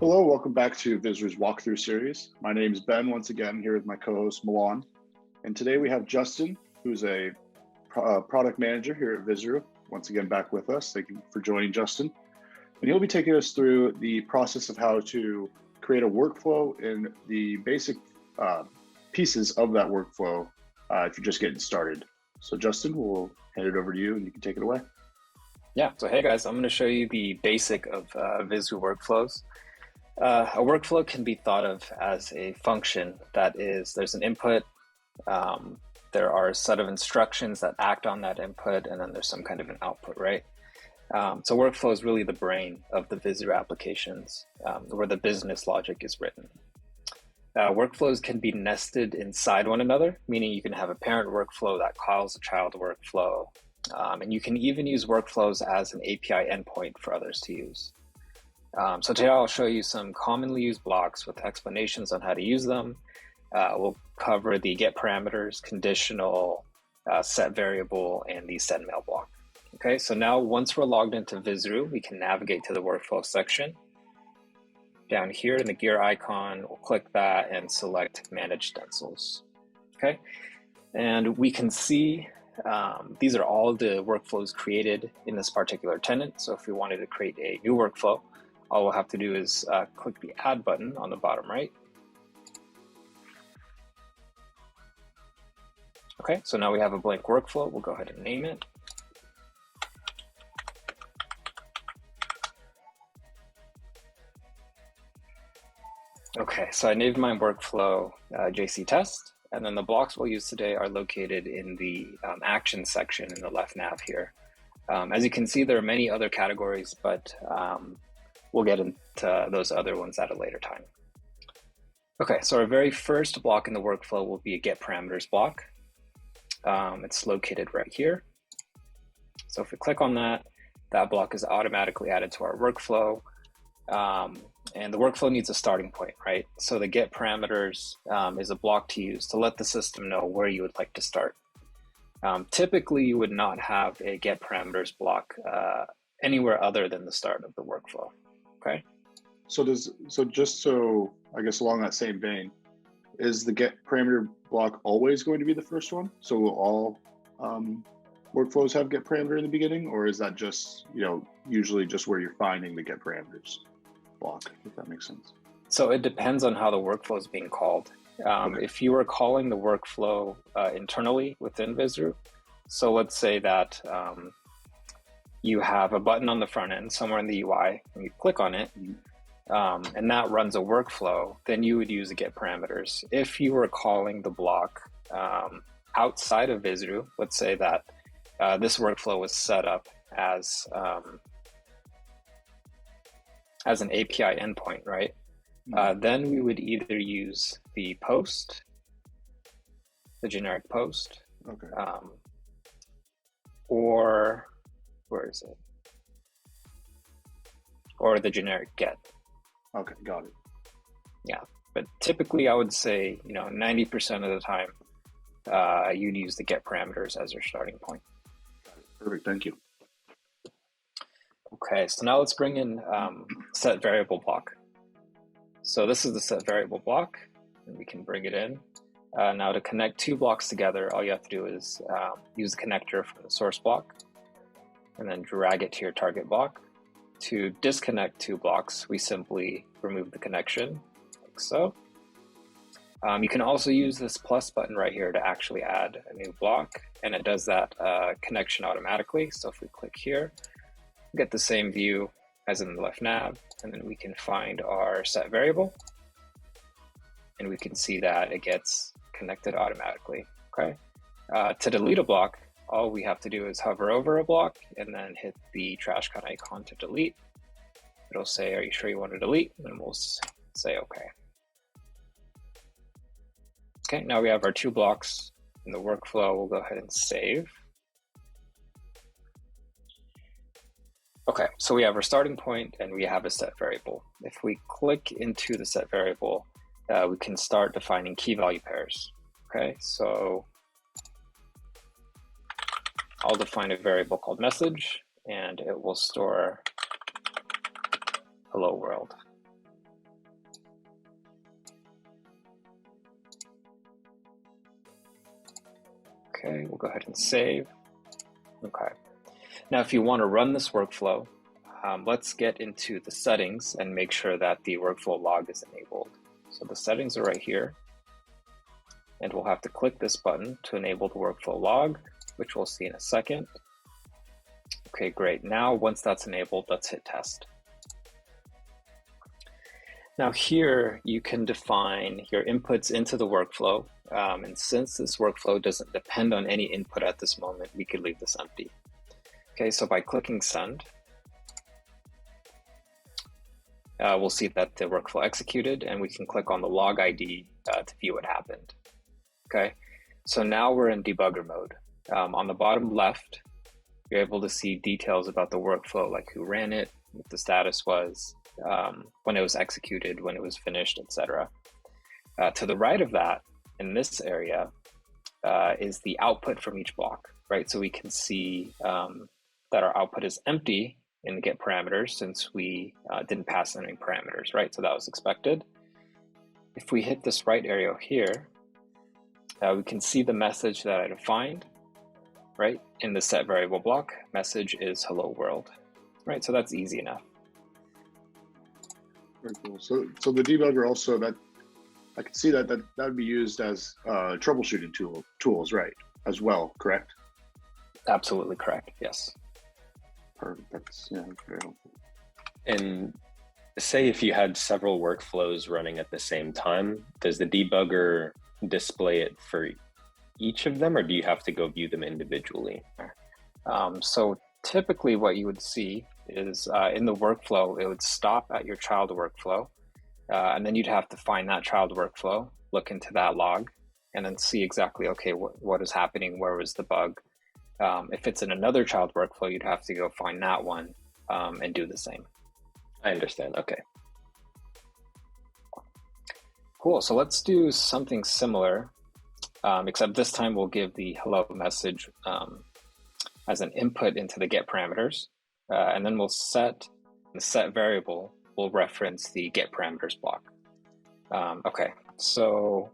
Hello, welcome back to Visru's walkthrough series. My name is Ben, once again, here with my co-host Milan. And today we have Justin, who's a product manager here at Visru, once again back with us. Thank you for joining, Justin. And he'll be taking us through the process of how to create a workflow and the basic pieces of that workflow if you're just getting started. So Justin, we'll hand it over to you and you can take it away. Yeah, so hey guys, I'm going to show you the basic of Visru workflows. A workflow can be thought of as a function that is, there's an input, there are a set of instructions that act on that input, and then there's some kind of an output, right? So workflow is really the brain of the Visru applications, where the business logic is written. Workflows can be nested inside one another, meaning you can have a parent workflow that calls a child workflow, and you can even use workflows as an API endpoint for others to use. So today I'll show you some commonly used blocks with explanations on how to use them. We'll cover the get parameters, conditional, set variable, and the set mail block. Okay, so now once we're logged into Visru, we can navigate to the workflow section. Down here in the gear icon, we'll click that and select manage stencils. Okay, and we can see these are all the workflows created in this particular tenant. So if we wanted to create a new workflow, all we'll have to do is click the add button on the bottom right. Okay, so now we have a blank workflow. We'll go ahead and name it. Okay, so I named my workflow JC test, and then the blocks we'll use today are located in the action section in the left nav here. As you can see, there are many other categories, but we'll get into those other ones at a later time. Okay, so our very first block in the workflow will be a get parameters block. It's located right here. So if we click on that, that block is automatically added to our workflow. And the workflow needs a starting point, right? So the get parameters is a block to use to let the system know where you would like to start. Typically, you would not have a get parameters block anywhere other than the start of the workflow. Okay. So I guess along that same vein, is the get parameter block always going to be the first one? So will all workflows have get parameter in the beginning, or is that just, usually just where you're finding the get parameters block, if that makes sense? So it depends on how the workflow is being called. Okay. If you were calling the workflow internally within Visru, so let's say that you have a button on the front end somewhere in the UI, and you click on it, and that runs a workflow, then you would use the get parameters. If you were calling the block outside of Visru, let's say that this workflow was set up as an API endpoint, right? Then we would either use the post, the generic post, Okay. or where is it? Or the generic get. Okay, got it. Yeah, but typically I would say, 90% of the time, you'd use the get parameters as your starting point. Got it. Perfect, thank you. Okay, so now let's bring in set variable block. So this is the set variable block, and we can bring it in. Now to connect two blocks together, all you have to do is use the connector from the source block, and then drag it to your target block. To disconnect two blocks, we simply remove the connection, like so. You can also use this plus button right here to actually add a new block, and it does that connection automatically. So if we click here, we get the same view as in the left nav, and then we can find our set variable, and we can see that it gets connected automatically, okay? To delete a block, all we have to do is hover over a block and then hit the trash can icon to delete. It'll say, are you sure you want to delete? And we'll say, okay. Okay, now we have our two blocks in the workflow. We'll go ahead and save. Okay, so we have our starting point and we have a set variable. If we click into the set variable, we can start defining key value pairs. Okay, so I'll define a variable called message, and it will store hello world. Okay, we'll go ahead and save. Okay. Now, if you want to run this workflow, let's get into the settings and make sure that the workflow log is enabled. So the settings are right here, and we'll have to click this button to enable the workflow log, which we'll see in a second. Okay, great. Now, once that's enabled, let's hit test. Now here, you can define your inputs into the workflow. And since this workflow doesn't depend on any input at this moment, we could leave this empty. Okay, so by clicking send, we'll see that the workflow executed, and we can click on the log ID to view what happened. Okay, so now we're in debugger mode. On the bottom left, you're able to see details about the workflow, like who ran it, what the status was, when it was executed, when it was finished, etc. To the right of that, in this area, is the output from each block, right? So we can see that our output is empty in the get parameters since we didn't pass in any parameters, right? So that was expected. If we hit this right arrow here, we can see the message that I defined, right? In the set variable block, message is hello world, right? So that's easy enough. Very cool. So the debugger also, that I can see that would be used as troubleshooting tools, right? As well, correct? Absolutely correct. Yes. Perfect. That's very helpful. And say if you had several workflows running at the same time, does the debugger display it for each of them, or do you have to go view them individually? So typically what you would see is in the workflow, it would stop at your child workflow, and then you'd have to find that child workflow, look into that log, and then see exactly, okay, what is happening, where was the bug. If it's in another child workflow, you'd have to go find that one and do the same. I understand. Okay. Cool. So let's do something similar, except this time we'll give the hello message as an input into the get parameters, and then we'll set the set variable. We'll reference the get parameters block. Okay. So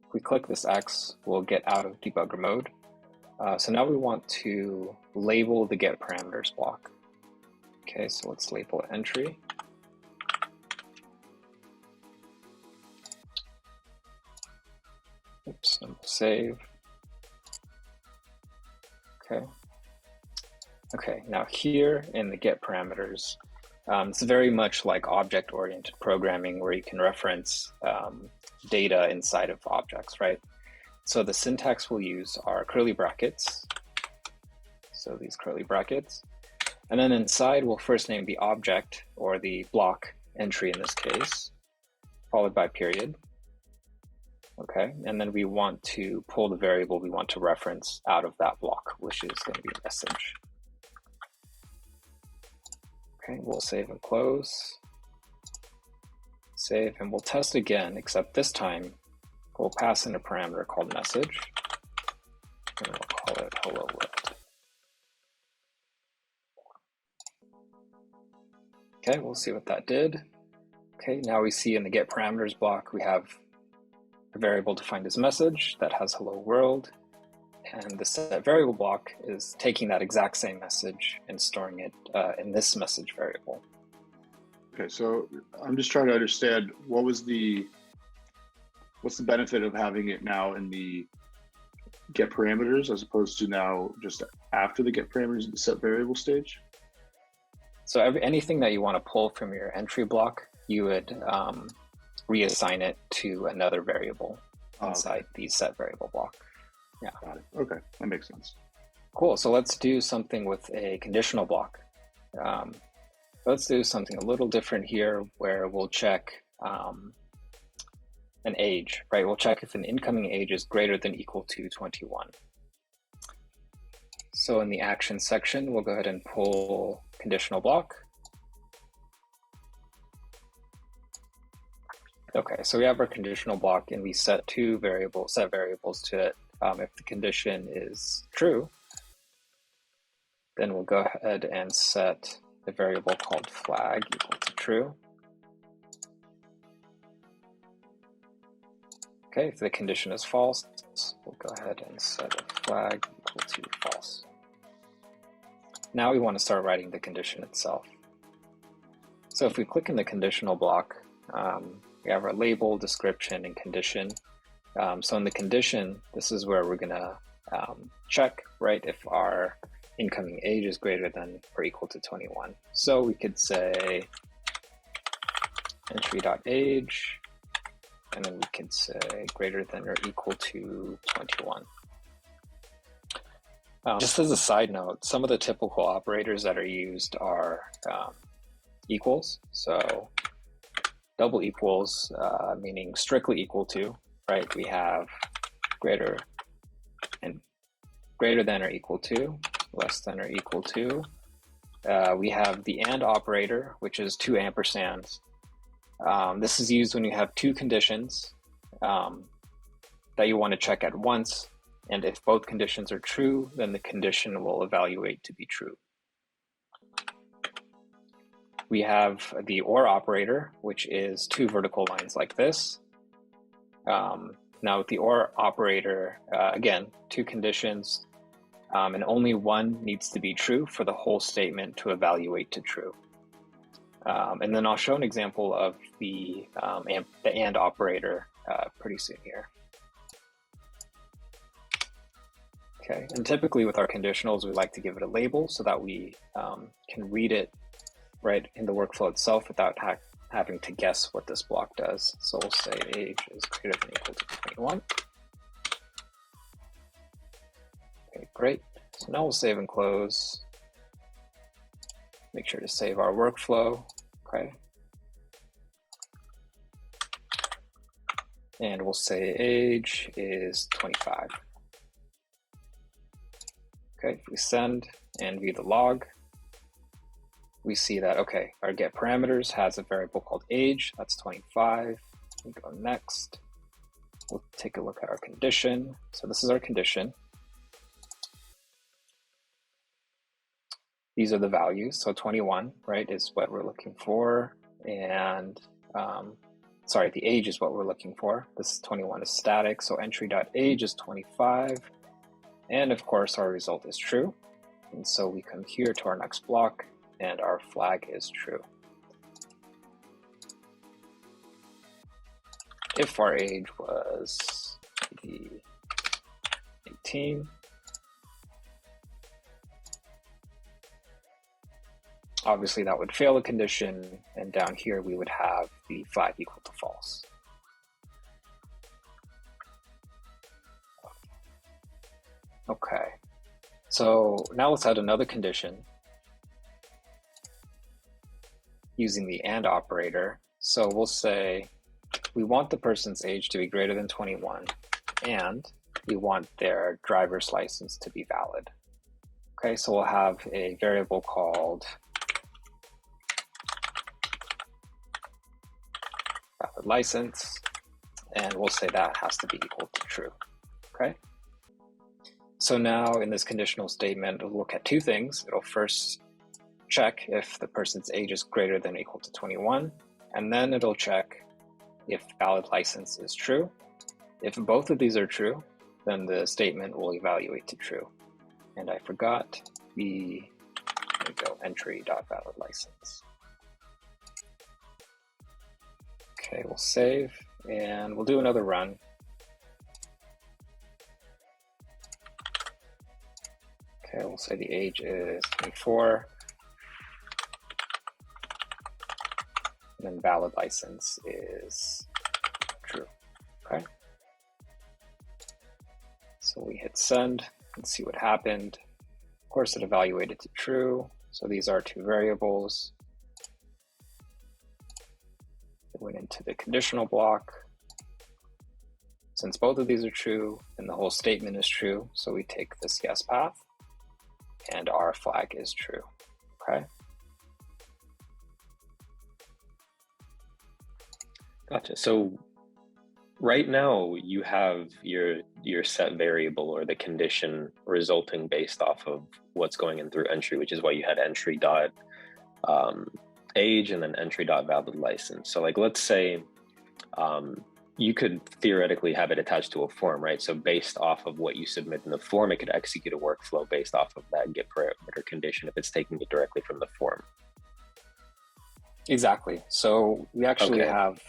if we click this X, we'll get out of debugger mode. So now we want to label the get parameters block. Okay, so let's label it entry. Oops, and we'll save. Okay. Okay, now here in the get parameters, it's very much like object-oriented programming where you can reference data inside of objects, right? So the syntax we'll use are curly brackets. So these curly brackets. And then inside, we'll first name the object or the block entry in this case, followed by period. Okay, and then we want to pull the variable we want to reference out of that block, which is going to be message. Okay, we'll save and close. Save, and we'll test again, except this time, we'll pass in a parameter called message, and we'll call it hello world. Okay, we'll see what that did. Okay, now we see in the get parameters block, we have a variable defined as message that has hello world, and the set variable block is taking that exact same message and storing it in this message variable. Okay, so I'm just trying to understand what's the benefit of having it now in the get parameters as opposed to now just after the get parameters at the set variable stage? So anything that you want to pull from your entry block, you would reassign it to another variable inside the set variable block. Yeah. Got it. Okay, that makes sense. Cool. So let's do something with a conditional block. Let's do something a little different here where we'll check an age, right? We'll check if an incoming age is greater than equal to 21. So in the action section, we'll go ahead and pull conditional block. Okay, so we have our conditional block and we set set variables to it. If the condition is true, then we'll go ahead and set a variable called flag equal to true. Okay, if the condition is false, we'll go ahead and set a flag equal to false. Now we want to start writing the condition itself. So if we click in the conditional block, we have our label, description, and condition. So in the condition, this is where we're gonna check, right, if our incoming age is greater than or equal to 21. So we could say entry.age, and then we could say greater than or equal to 21. Just as a side note, some of the typical operators that are used are equals. So double equals, meaning strictly equal to, right? We have greater than or equal to, less than or equal to. We have the AND operator, which is 2 ampersands. This is used when you have two conditions that you want to check at once. And if both conditions are true, then the condition will evaluate to be true. We have the OR operator, which is 2 vertical lines like this. Now with the OR operator, again, 2 conditions, and only one needs to be true for the whole statement to evaluate to true. And then I'll show an example of the AND operator pretty soon here. Okay, and typically with our conditionals, we like to give it a label so that we can read it right in the workflow itself without having to guess what this block does. So we'll say age is greater than or equal to 21. Okay, great. So now we'll save and close. Make sure to save our workflow, okay? And we'll say age is 25. Okay, if we send and view the log, we see that, okay, our get parameters has a variable called age, that's 25. We go next. We'll take a look at our condition. So this is our condition. These are the values. So 21, right, is what we're looking for. And sorry, the age is what we're looking for. This 21 is static. So entry.age is 25. And of course, our result is true. And so we come here to our next block and our flag is true. If our age was 18, obviously that would fail a condition, and down here we would have the flag equal to false. Okay, so now let's add another condition using the AND operator. So we'll say we want the person's age to be greater than 21, and we want their driver's license to be valid. Okay, so we'll have a variable called valid license, and we'll say that has to be equal to true, okay? So now in this conditional statement, it'll look at 2 things. It'll first check if the person's age is greater than or equal to 21, and then it'll check if valid license is true. If both of these are true, then the statement will evaluate to true. And I forgot the, there we go, entry.valid license. Okay, we'll save and we'll do another run. Okay, we'll say the age is 24. And then valid license is true, okay? So we hit send and see what happened. Of course, it evaluated to true. So these are 2 variables. It went into the conditional block. Since both of these are true, then the whole statement is true. So we take this yes path and our flag is true, okay? Gotcha. So right now you have your set variable or the condition resulting based off of what's going in through entry, which is why you had entry dot age and then entry dot valid license. So like, let's say you could theoretically have it attached to a form, right? So based off of what you submit in the form, it could execute a workflow based off of that get parameter condition if it's taking it directly from the form. Exactly. So we actually have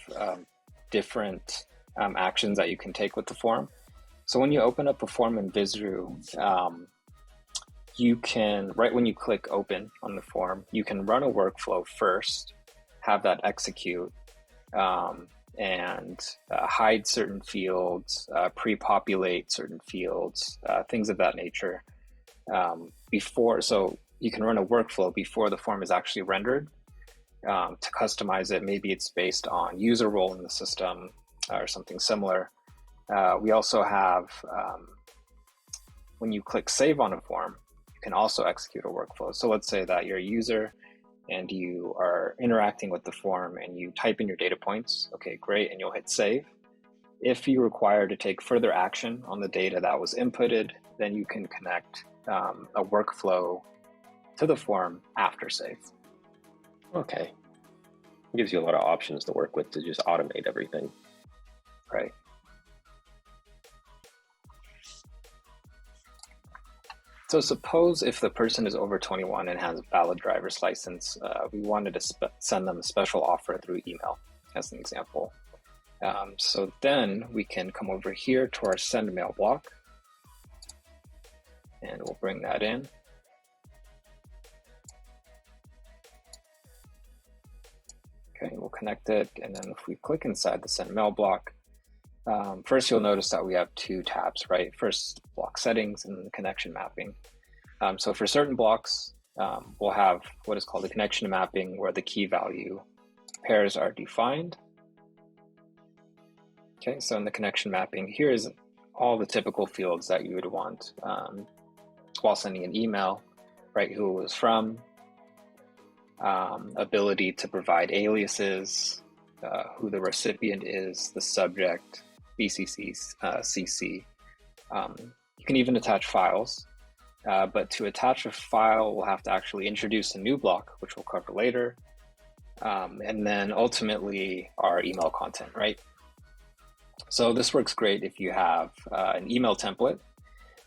different actions that you can take with the form. So when you open up a form in Visru, you can, right when you click open on the form, you can run a workflow first, have that execute, and hide certain fields, pre-populate certain fields, things of that nature before. So you can run a workflow before the form is actually rendered to customize it. Maybe it's based on user role in the system or something similar. We also have, when you click save on a form, you can also execute a workflow. So let's say that you're a user and you are interacting with the form and you type in your data points. Okay, great, and you'll hit save. If you require to take further action on the data that was inputted, then you can connect a workflow to the form after save. Okay. It gives you a lot of options to work with to just automate everything. Right. So suppose if the person is over 21 and has a valid driver's license, we wanted to send them a special offer through email, as an example. So then we can come over here to our send mail block, and we'll bring that in. Okay, we'll connect it, and then if we click inside the send mail block, first you'll notice that we have two tabs, right? First, block settings and connection mapping. So for certain blocks, we'll have what is called a connection mapping, where the key value pairs are defined. Okay, so in the connection mapping, here's all the typical fields that you would want while sending an email, right? Who it was from, ability to provide aliases, who the recipient is, the subject, BCC, CC. You can even attach files, but to attach a file, we'll have to actually introduce a new block, which we'll cover later, and then ultimately our email content, right? So this works great if you have an email template,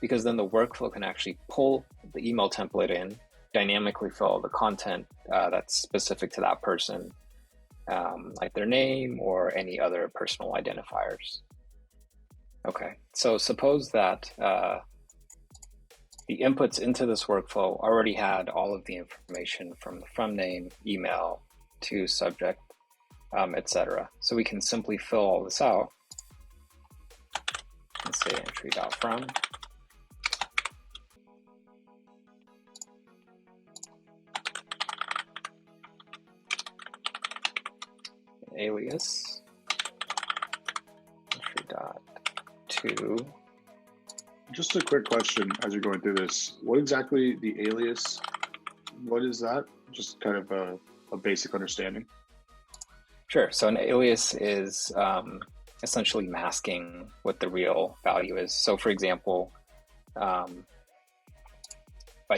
because then the workflow can actually pull the email template in, dynamically fill the content that's specific to that person, like their name or any other personal identifiers. Okay, so suppose that the inputs into this workflow already had all of the information from the from name, email, to subject, etc. So we can simply fill all this out and say entry.from. Alias, entry.to. Just a quick question as you're going through this. What exactly the alias, what is that? Just kind of a basic understanding. Sure. So an alias is essentially masking what the real value is. So for example, by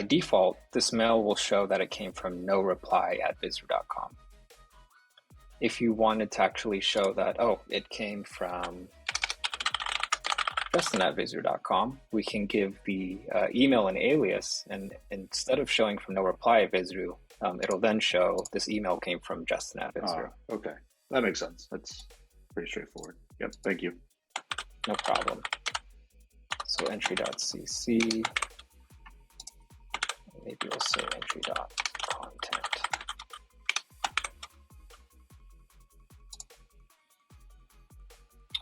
default, this mail will show that it came from noreply@visru.com. If you wanted to actually show that, oh, it came from Justin@visru.com, we can give the email an alias, and instead of showing from noreply@visru, it'll then show this email came from Justin@visru. Okay, that makes sense. That's pretty straightforward. Yep, thank you. No problem. So entry.cc, maybe we'll say entry.content.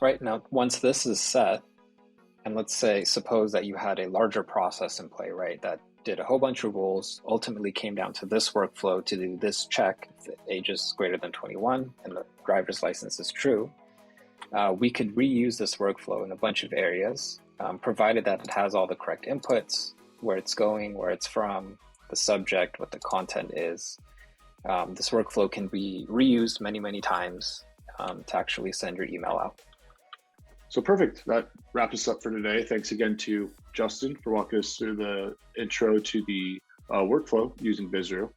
Right, now once this is set, and let's say, suppose that you had a larger process in play, right, that did a whole bunch of rules, ultimately came down to this workflow to do this check, if the age is greater than 21 and the driver's license is true, we could reuse this workflow in a bunch of areas, provided that it has all the correct inputs, where it's going, where it's from, the subject, what the content is. This workflow can be reused many, many times to actually send your email out. So perfect. That wraps us up for today. Thanks again to Justin for walking us through the intro to the workflow using Visru.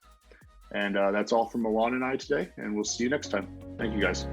And that's all from Milan and I today, and we'll see you next time. Thank you, guys.